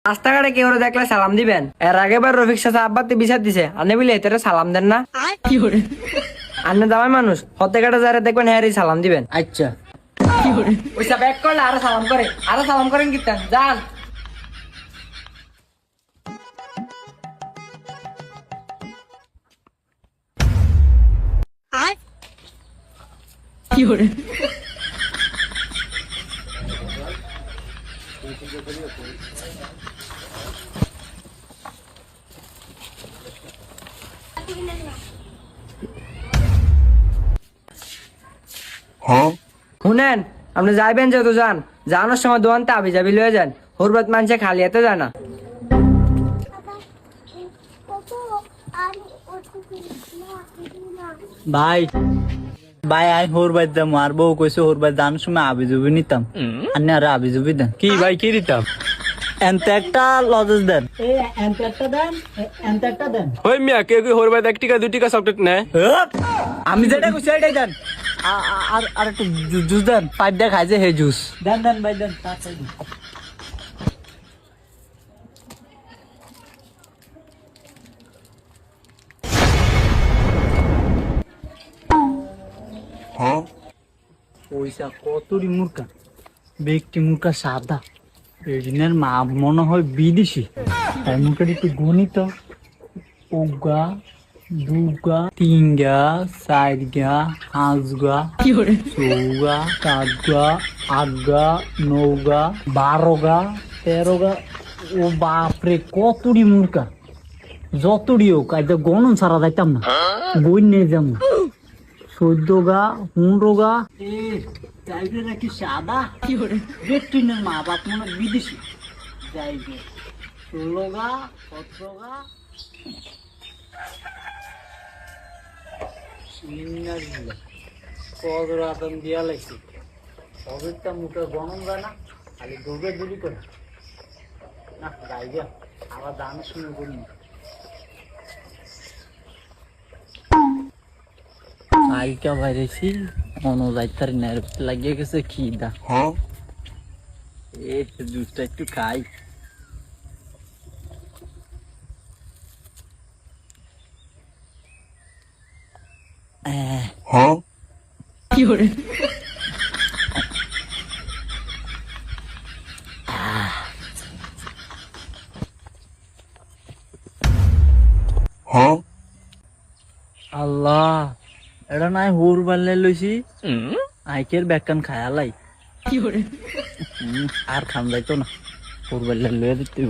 রাস্তাঘাটে কেউ দেখলে সালাম দিবেন। এর আগেবার রফিক চাচা আব্বাতে বিচার দিছে, আনে বলে এতে সালাম দেন না। আন্নে দামাই মানুষ হতে ঘাটে যারা দেখবেন হ্যাঁ সালাম দিবেন। আচ্ছা ওইসব ব্যাক করলে আরো সালাম করে, আরো সালাম করেন কিতান যান। শুনেন, আপনি যাইবেন যেহেতু যান, যাওয়ানোর সময় দোকানতে আবি যাবি লয়ে যান। হুরবাত মানুষে খালি হাতে যায় না। ভাই ভাই আই হোর বাই দাম আর বউ কইছে হোর বাই দান সময় আবি জুবি নিতাম আর না আবি জুবি দেন কি ভাই কি দিতাম? এনতে একটা লজেস দেন এনতে একটা দেন ওই মিয়া কে কি হরবাই 1 টাকা 2 টাকা চকলেট নেয়? আমি যেটা কইছি এটাই দেন আর আর একটু জুস দেন 5 টাকা খাইছে হে জুস দেন ভাই দেন তাড়াতাড়ি দেন। পয়সা কতরি মূর্খা ব্যক্তি মূর্খা সাদা এদিনের মা মনে হয় বিদেশি তাই মুখে একটু গণিত ওগা দুগা তিনগা চারগা পাঁচগা চৌগা সাতগা আটগা নৌগা 12গা 13গা ও বাপরে কতরি মূর্খা যতরি হোক আজ গণন ছাড়া যাইতাম না বই নিয়ে যাবো 14গা 15গা যাইবে নাকি সাদা ব্যক্তিনের মা বাপ মনে বিদেশি যাইবে 16গা 17গা কদরাতন দিয়া লাগছে অবেরটা মুখে গরম যায় না খালি ডুবে ডুবি করে না যাইবে আবার দাম শুনে করি আইকা বাইরেছি মনো যাইতার নের লাগিয়ে গেছে খিদা এ জুসটা একটু খাই কি করে আল্লাহ এটা নাই হুর বাল্লে লইছি আইকের ব্যাকান খায়ালাই আর খান যাইতো না হুর বাল্লে লয়ে দিতে